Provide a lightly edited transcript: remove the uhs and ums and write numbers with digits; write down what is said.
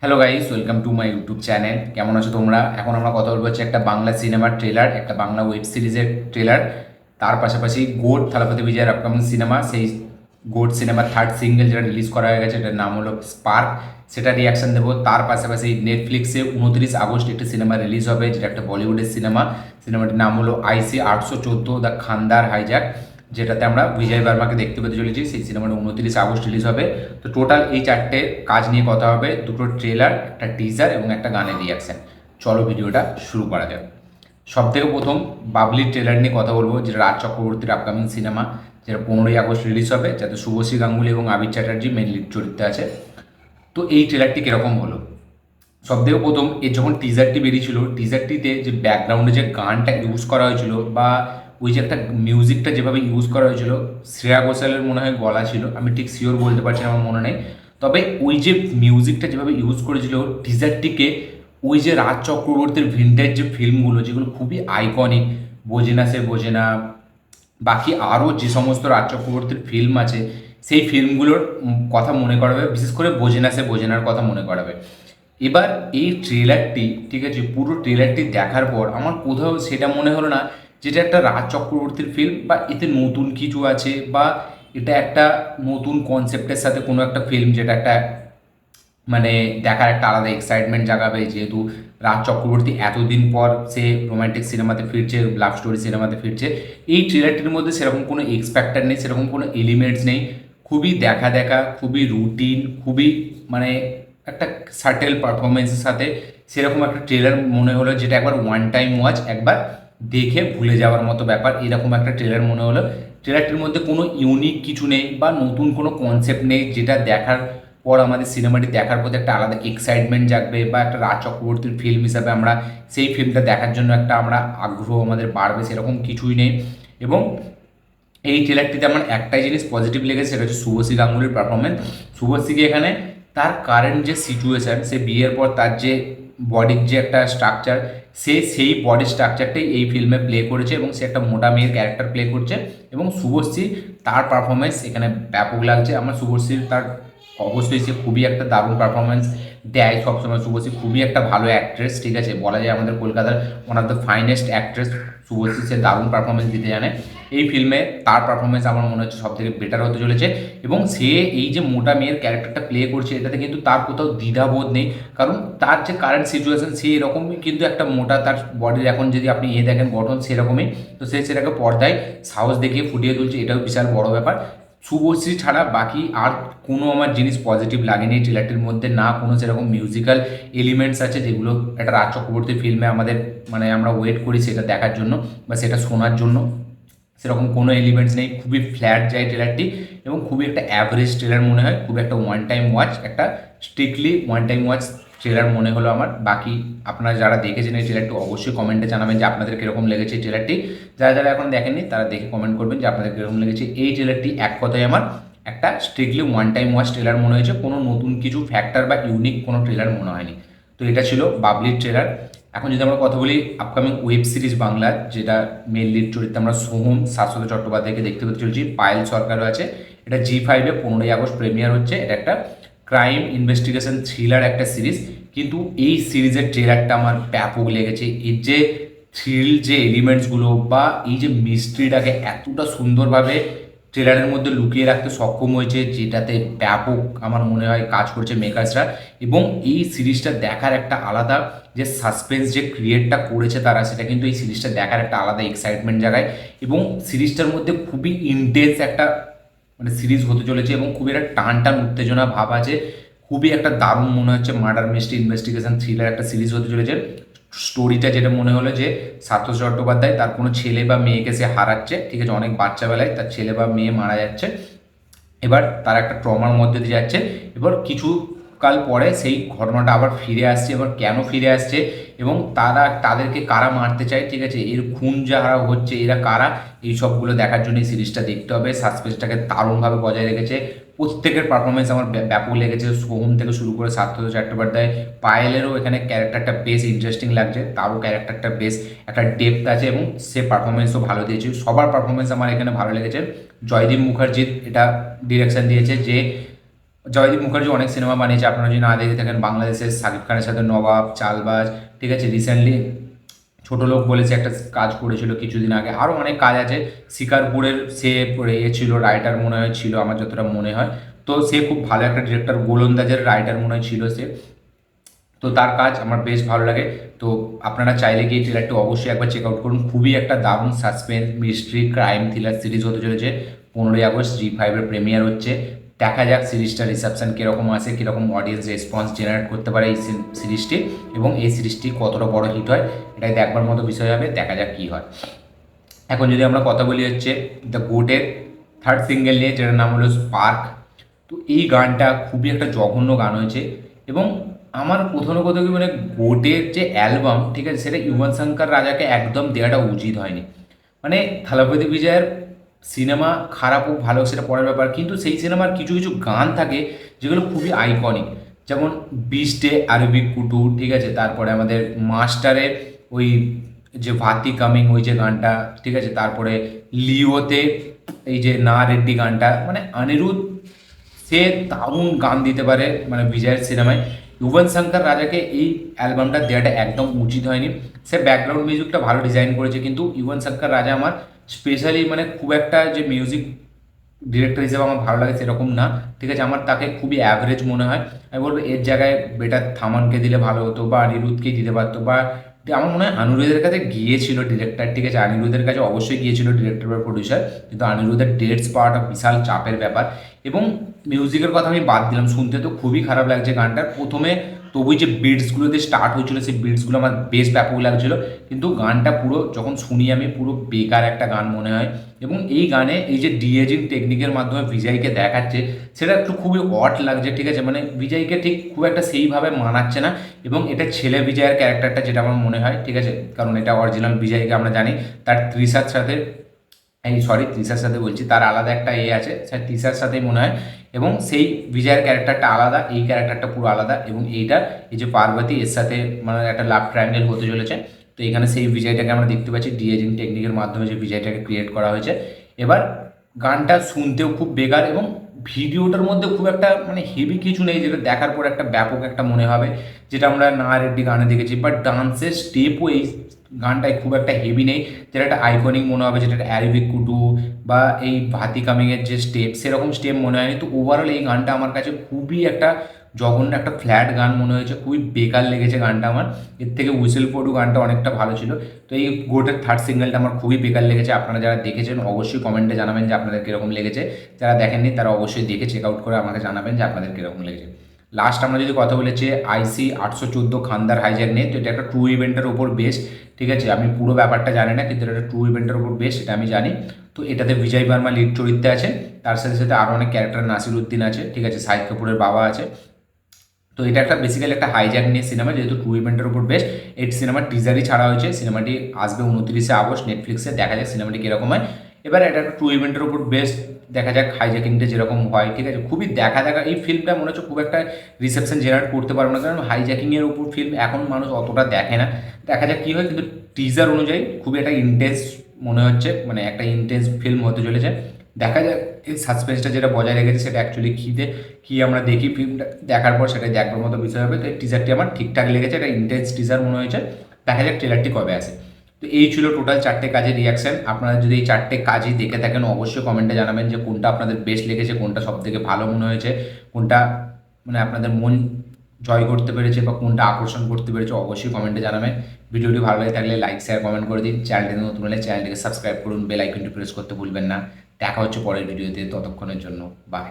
Hello guys, welcome to my YouTube channel. কেমন আছো তোমরা? এখন আমরা কথা বলবো হচ্ছে একটা বাংলা সিনেমার ট্রেলার, একটা বাংলা ওয়েব সিরিজের ট্রেলার। তার পাশাপাশি গোড থালাপতি বিজয়ের আপকামিং সিনেমা, সেই গোড সিনেমার থার্ড সিঙ্গেল যেটা রিলিজ করা হয়ে গেছে, এটার নাম হলো স্পার্ক, সেটা রিয়াকশন দেবো। তার পাশাপাশি নেটফ্লিক্সে 29 আগস্ট একটি সিনেমা রিলিজ হবে, যেটা একটা বলিউডের সিনেমা। সিনেমাটির নাম হলো IC 814 দ্য খান্দার হাইজ্যাক, যেটাতে আমরা বিজয় বর্মাকে দেখতে পেতে চলেছি। সেই সিনেমাটা 29 আগস্ট রিলিজ হবে। তো টোটাল এই চারটে কাজ নিয়ে কথা হবে, দুটো ট্রেলার, একটা টিজার এবং একটা গানের রিয়াকশন। চলো ভিডিওটা শুরু করা যাক। সব থেকে প্রথম বাবলির ট্রেলার নিয়ে কথা বলবো, যেটা রাজ চক্রবর্তীর আপকামিং সিনেমা, যেটা 15 আগস্ট রিলিজ হবে, যাতে শুভশ্রী গাঙ্গুলি এবং আবির চ্যাটার্জি মেন লিড চরিত্রে আছে। তো এই ট্রেলারটি কীরকম হলো? সবথেকে প্রথম এর যখন টিজারটি বেরিয়েছিল, টিজারটিতে যে ব্যাকগ্রাউন্ডে যে গানটা ইউজ করা হয়েছিল, বা ওই যে একটা মিউজিকটা যেভাবে ইউজ করা হয়েছিল, শ্রেয়া ঘোষালের মনে হয় গলা ছিল, আমি ঠিক শিওর বলতে পারছি না, আমার মনে নেই। তবে ওই যে মিউজিকটা যেভাবে ইউজ করেছিল টিজারটিকে, ওই যে রাজ চক্রবর্তীর ভিন্টেজ যে ফিল্মগুলো, যেগুলো খুবই আইকনিক, বোঝে না সে বোঝে না, বাকি আরও যে সমস্ত রাজ চক্রবর্তীর ফিল্ম আছে, সেই ফিল্মগুলোর কথা মনে করাবে, বিশেষ করে বোঝে না সে বোঝে নার কথা মনে করাবে। এবার এই ট্রেলারটি, ঠিক আছে, পুরো ট্রেলারটি দেখার পর আমার কোথাও সেটা মনে হলো না যেটা একটা রাজ চক্রবর্তীর ফিল্ম, বা এতে নতুন কিছু আছে, বা এটা একটা নতুন কনসেপ্টের সাথে কোনো একটা ফিল্ম, যেটা একটা মানে দেখার একটা আলাদা এক্সাইটমেন্ট জাগাবে। যেহেতু রাজ চক্রবর্তী এতদিন পর সে রোমান্টিক সিনেমাতে ফিরছে, লাভ স্টোরি সিনেমাতে ফিরছে, এই ট্রেলারটির মধ্যে সেরকম কোনো এক্সপেক্টার নেই, সেরকম কোনো এলিমেন্টস নেই। খুবই দেখা দেখা, খুবই রুটিন, খুবই মানে একটা সাটেল পারফরমেন্সের সাথে সেরকম একটা ট্রেলার মনে হলো, যেটা একবার ওয়ান টাইম ওয়াচ, একবার দেখে ভুলে যাওয়ার মতো ব্যাপার, এরকম একটা ট্রেলার মনে হলো। ট্রেলারটির মধ্যে কোনো ইউনিক কিছু নেই, বা নতুন কোনো কনসেপ্ট নেই, যেটা দেখার পর আমাদের সিনেমাটি দেখার প্রতি একটা আলাদা এক্সাইটমেন্ট জাগবে, বা একটা রাজ চক্রবর্তীর ফিল্ম হিসাবে আমরা সেই ফিল্মটা দেখার জন্য একটা আমরা আগ্রহ আমাদের বাড়বে, সেরকম কিছুই নেই। এবং এই ট্রেলারটিতে আমার একটাই জিনিস পজিটিভ লেগেছে, সেটা হচ্ছে শুভশ্রী গাঙ্গুলির পারফরমেন্স। শুভশ্রীকে এখানে তার কারেন্ট যে সিচুয়েশান, সে বিয়ের পর তার যে বডির যে একটা স্ট্রাকচার, সে সেই বডি স্ট্রাকচারটাই এই ফিল্মে প্লে করেছে, এবং সে একটা মোটা মেয়ের ক্যারেক্টার প্লে করছে। এবং শুভশ্রী, তার পারফরমেন্স এখানে ব্যাপক লাগছে আমার। শুভশ্রীর তার অবশ্যই সে খুবই একটা দারুণ পারফরমেন্স দেয় সবসময়। শুভশ্রী খুবই একটা ভালো অ্যাক্ট্রেস, ঠিক আছে, বলা যায় আমাদের কলকাতার one of the finest actress Subhashree. সে দারুণ পারফরমেন্স দিতে জানে। এই ফিল্মে তার পারফরমেন্স আমার মনে হচ্ছে সব থেকে বেটার হতে চলেছে। এবং সে এই যে মোটা মেয়ের ক্যারেক্টারটা প্লে করছে, এটাতে কিন্তু তার কোথাও দ্বিধাবোধ নেই, কারণ তার যে কারেন্ট সিচুয়েশন, সে এরকমই কিন্তু একটা মোটা, তার বডির এখন যদি আপনি দেখেন গঠন সেরকমই, তো সে সেটাকে পর্দায় সাহস দেখিয়ে ফুটিয়ে তুলছে, এটাও বিশাল বড় ব্যাপার। শুভশ্রী ছাড়া বাকি আর কোনো আমার জিনিস পজিটিভ লাগেনি এই ট্রেলারটির মধ্যে। না কোনো সেরকম মিউজিক্যাল এলিমেন্টস আছে, যেগুলো একটা রাজ চক্রবর্তীর ফিল্মে আমাদের মানে আমরা ওয়েট করি সেটা দেখার জন্য বা সেটা শোনার জন্য, সেরকম কোনো এলিমেন্টস নেই। খুবই ফ্ল্যাট যায় ট্রেলারটি, এবং খুবই একটা অ্যাভারেজ ট্রেলার মনে হয়। খুবই একটা ওয়ান টাইম ওয়াচ, একটা strictly one time watch trailer মনে হলো আমার। বাকি আপনারা যারা দেখেছেন এই ট্রেলারটি, অবশ্যই কমেন্টে জানাবেন যে আপনাদের কীরকম লেগেছে এই ট্রেলারটি। যারা যারা এখন দেখেননি তারা দেখে কমেন্ট করবেন যে আপনাদের কীরকম লেগেছে এই ট্রেলারটি। এক কথায় আমার একটা strictly one time watch trailer মনে হয়েছে, কোনো নতুন কিছু ফ্যাক্টর বা ইউনিক কোনো ট্রেলার মনে হয়নি। তো এটা ছিল বাবলির ট্রেলার। এখন যদি আমরা কথা বলি আপকামিং ওয়েব সিরিজ বাংলার, যেটা মেন লিড চরিত্রে আমরা সোহম শাশ্বত চট্টোপাধ্যায়কে দেখতে পেতে চলছি, পায়েল সরকারও আছে। এটা জি5-এ 15 আগস্ট প্রিমিয়ার হচ্ছে। এটা একটা ক্রাইম ইনভেস্টিগেশন থ্রিলার একটা সিরিজ, কিন্তু এই সিরিজের ট্রেলারটা আমার ব্যাপক লেগেছে। এর যে থ্রিল যে এলিমেন্টসগুলো, বা এই যে মিস্ট্রিটাকে এতটা সুন্দরভাবে ট্রেলারের মধ্যে লুকিয়ে রাখতে সক্ষম হয়েছে, যেটাতে ব্যাপক আমার মনে হয় কাজ করছে মেকার্সরা। এবং এই সিরিজটা দেখার একটা আলাদা যে সাসপেন্স যে ক্রিয়েটটা করেছে তারা, সেটা কিন্তু এই সিরিজটা দেখার একটা আলাদা এক্সাইটমেন্ট জাগায়। এবং সিরিজটার মধ্যে খুবই ইন্টেন্স একটা মানে সিরিজ হতে চলেছে, এবং খুবই একটা টান টান উত্তেজনা ভাব আছে। খুবই একটা দারুণ মনে হচ্ছে মার্ডার মিস্ট্রি ইনভেস্টিগেশন থ্রিলার একটা সিরিজ হতে চলেছে। স্টোরিটা যেটা মনে হলো যে সাতোষ চট্টোপাধ্যায় তার কোনো ছেলে বা মেয়েকে সে হারাচ্ছে, ঠিক আছে, অনেক বাচ্চাবেলায় তার ছেলে বা মেয়ে মারা যাচ্ছে। এবার তারা একটা ট্রমার মধ্যে দিয়ে যাচ্ছে। এবার কিছু কাল পরে সেই ঘটনাটা আবার ফিরে আসছে। এবার কেন ফিরে আসছে, এবং তাদেরকে কারা মারতে চায়, ঠিক আছে, এর খুন যারা হচ্ছে এরা কারা, এই সবগুলো দেখার জন্য এই সিরিজটা দেখতে হবে। সাসপেন্সটাকে দারুণভাবে বজায় রেখেছে। প্রত্যেকের পারফরমেন্স আমার ব্যাপক লেগেছে, সোহম থেকে শুরু করে সার্থক চট্টোপাধ্যায়। পায়েলেরও এখানে ক্যারেক্টারটা বেশ ইন্টারেস্টিং লাগছে, তারও ক্যারেক্টারটা বেশ একটা ডেপথ আছে, এবং সে পারফরমেন্সও ভালো দিয়েছে। সবার পারফরমেন্স আমার এখানে ভালো লেগেছে। জয়দীপ মুখার্জির এটা ডিরেকশন দিয়েছে, যে জয়দীপ মুখার্জি অনেক সিনেমা বানিয়েছে, আপনারা যদি না দেখে থাকেন, বাংলাদেশের শাকিব খানের সাথে নবাব, চালবাজ, ঠিক আছে, রিসেন্টলি ছোট লোক বলেছে একটা কাজ করেছিল কিছুদিন আগে, আরও অনেক কাজ আছে। শিকারপুরের সে ছিল রাইটার মনে হয়, ছিল আমার যতটা মনে হয়। তো সে খুব ভালো একটা ডিরেক্টর, গোলন্দাজের রাইটার মনে হয় ছিল সে। তো তার কাজ আমার বেশ ভালো লাগে। তো আপনারা চাইলে গিয়ে ট্রেলারটি অবশ্যই একবার চেক আউট করুন। খুবই একটা দারুণ suspense, mystery, crime, thriller series হতে চলেছে। 15ই আগস্ট জি5-এর প্রিমিয়ার হচ্ছে। দেখা যাক সিরিজটা রিসেপশন কীরকম আসে, কীরকম অডিয়েন্স রেসপন্স জেনারেট করতে পারে এই সিরিজটি, এবং এই সিরিজটি কতটা বড় হিট হয় এটাই দেখবার মতো বিষয় হবে। দেখা যাক কী হয়। এখন যদি আমরা কথা বলি হচ্ছে দ্য গোটের থার্ড সিঙ্গেল নিয়ে, যেটার নাম হলো স্পার্ক। তো এই গানটা খুবই একটা জঘন্য গান হয়েছে, এবং আমার প্রথমে কথা কি, মানে গোটের যে অ্যালবাম, ঠিক আছে, সেটা ইউবন শঙ্কর রাজাকে একদম দেওয়াটা উচিত হয়নি। মানে থালাপতি বিজয়ের সিনেমা খারাপ হোক ভালো হোক সেটা পরের ব্যাপার, কিন্তু সেই সিনেমার কিছু কিছু গান থাকে যেগুলো খুবই আইকনিক, যেমন বিস্টে আরবিক কুটু, ঠিক আছে, তারপরে আমাদের মাস্টারের ওই যে ভাতি কামিং ওই যে গানটা, ঠিক আছে, তারপরে লিওতে এই যে না রেড্ডি গানটা, মানে অনিরুদ্ধ সে দারুণ গান দিতে পারে মানে বিজয়ের সিনেমায়। ইউবন শঙ্কর রাজাকে এই অ্যালবামটা দেওয়াটা একদম উচিত হয়নি। সে ব্যাকগ্রাউন্ড মিউজিকটা ভালো ডিজাইন করেছে, কিন্তু ইউবন শঙ্কর রাজা আমার স্পেশালি মানে খুব একটা যে মিউজিক ডিরেক্টর হিসেবে আমার ভালো লাগে সেরকম না, ঠিক আছে, আমার তাকে খুবই অ্যাভারেজ মনে হয়। আমি বলবো এর জায়গায় বেটার থামানকে দিলে ভালো হতো, বা অনিরুদ্ধকে দিতে পারতো, বা আমার মনে হয় অনিরুদ্ধের কাছে গিয়েছিল ডিরেক্টর, ঠিক আছে, অনিরুদ্ধের কাছে অবশ্যই গিয়েছিল ডিরেক্টর বা প্রডিউসার, কিন্তু অনিরুদ্ধের ডেটস পাওয়াটা বিশাল চাপের ব্যাপার। এবং মিউজিকের কথা আমি বাদ দিলাম, শুনতে তো খুবই খারাপ লাগছে গানটার প্রথমে, তবুই যে বিটসগুলো দিয়ে স্টার্ট হয়েছিল সেই বিটসগুলো আমার বেশ ব্যাপক লাগছিল, কিন্তু গানটা পুরো যখন শুনি আমি পুরো বেকার একটা গান মনে হয়। এবং এই গানে এই যে ডিএজিং টেকনিকের মাধ্যমে বিজয়কে দেখাচ্ছে সেটা একটু খুবই অড লাগছে, ঠিক আছে, মানে বিজয়কে ঠিক খুব একটা সেইভাবে মানাচ্ছে না। এবং এটা ছেলে বিজয়ের ক্যারেক্টারটা যেটা আমার মনে হয়, ঠিক আছে, কারণ এটা অরিজিনাল বিজয়কে আমরা জানি তার তৃষার সাথে, এই সরি তৃষার সাথে বলছি, তার আলাদা একটা আছে, স্যার তৃষার সাথেই মনে হয়। এবং সেই বিজয়ের ক্যারেক্টারটা আলাদা, এই ক্যারেক্টারটা পুরো আলাদা, এবং এইটা এই যে পার্বতী এর সাথে মানে একটা লাভ ট্রায়াঙ্গেল হতে চলেছে। তো এখানে সেই বিজয়টাকে আমরা দেখতে পাচ্ছি ডিএজিং টেকনিকের মাধ্যমে যে বিজয়টাকে ক্রিয়েট করা হয়েছে। এবার গানটা শুনতেও খুব বেকার, এবং ভিডিওটার মধ্যে খুব একটা মানে হেভি কিছু নেই যেটা দেখার পর একটা ব্যাপক একটা মনে হবে, যেটা আমরা না রেড্ডি গানে দেখেছি। বাট ডান্সের স্টেপও এই গানটায় খুব একটা হেভি নেই, যেটা একটা আইকনিক মনে হবে, যেটা একটা অ্যারবিক কুটু বা এই ভাতি কামিংয়ের যে স্টেপ সেরকম স্টেপ মনে হয়নি। তো ওভারঅল এই গানটা আমার কাছে খুবই একটা জঘন্য একটা ফ্ল্যাট গান মনে হয়েছে, খুবই বেকার লেগেছে গানটা আমার। এর থেকে হুইসেল পড়ু গানটা অনেকটা ভালো ছিল। তো এই গোটের থার্ড সিঙ্গেলটা আমার খুবই বেকার লেগেছে। আপনারা যারা দেখেছেন অবশ্যই কমেন্টে জানাবেন যে আপনাদের কীরকম লেগেছে, যারা দেখেননি তারা অবশ্যই দেখে চেক আউট করে আমাকে জানাবেন যে আপনাদের কীরকম লেগেছে। লাস্ট আমরা যদি কথা বলেছি আইসি 814 খান্দার হাইজ্যাক নিয়ে, তো এটা একটা ট্রু ইভেন্টের ওপর বেস, ঠিক আছে, আমি পুরো ব্যাপারটা জানি না, কিন্তু এটা একটা ট্রু ইভেন্টের ওপর বেস সেটা আমি জানি। তো এটাতে বিজয় বার্মা লিড চরিত্রে আছে, তার সাথে সাথে আরও অনেক ক্যারেক্টার, নাসির উদ্দিন আছে, ঠিক আছে, শাহিদ কাপুরের বাবা আছে। তো এটা একটা বেসিক্যালি একটা হাইজ্যাক নিয়ে সিনেমা, যেহেতু ট্রু ইভেন্টের উপর বেস। এই সিনেমার টিজারই ছাড়া হয়েছে, সিনেমাটি আসবে 29 আগস্ট নেটফ্লিক্সে, দেখা যাক সিনেমাটি কীরকম হয়। এবার এটা একটা ট্রু ইভেন্টের উপর বেস, দেখা যাক হাইজ্যাকিংটা যেরকম হয়, ঠিক আছে, খুবই দেখা এই ফিল্মটা মনে হচ্ছে খুব একটা রিসেপশন জেনারেট করতে পারবে না, কারণ হাইজ্যাকিংয়ের উপর ফিল্ম এখন মানুষ অতটা দেখে না। দেখা যাক কী হয়, কিন্তু টিজার অনুযায়ী খুবই একটা ইন্টেন্স মনে হচ্ছে, মানে একটা ইন্টেন্স ফিল্ম হতে চলেছে। দেখা যাক এই সাসপেন্সটা যেটা বজায় রেখেছে সেটা অ্যাকচুয়ালি কী আমরা দেখি ফিল্মটা দেখার পর সেটা দেখবার মতো বিষয় হবে। তো এই টিজারটি আমার ঠিকঠাক লেগেছে, এটা ইন্টেন্স টিজার মনে হয়েছে। দেখা যাক ট্রেলারটি কবে আসে। তো এই ছিল টোটাল 4টে কাজের রিয়াকশান। আপনারা যদি এই 4টে কাজই দেখে থাকেন অবশ্যই কমেন্টে জানাবেন যে কোনটা আপনাদের বেস্ট লেগেছে, কোনটা সবথেকে ভালো মনে হয়েছে, কোনটা মানে আপনাদের মন জয় করতে পেরেছে, বা কোনটা আকর্ষণ করতে পেরেছে, অবশ্যই কমেন্টে জানাবেন। ভিডিওটি ভালো লাগে থাকলে লাইক শেয়ার কমেন্ট করে দিন। চ্যানেলটিতে নতুন হলে চ্যানেলটিকে সাবস্ক্রাইব করুন, বেল আইকনটি প্রেস করতে ভুলবেন না। দেখা হচ্ছে পরের ভিডিওতে, ততক্ষণের জন্য বাই।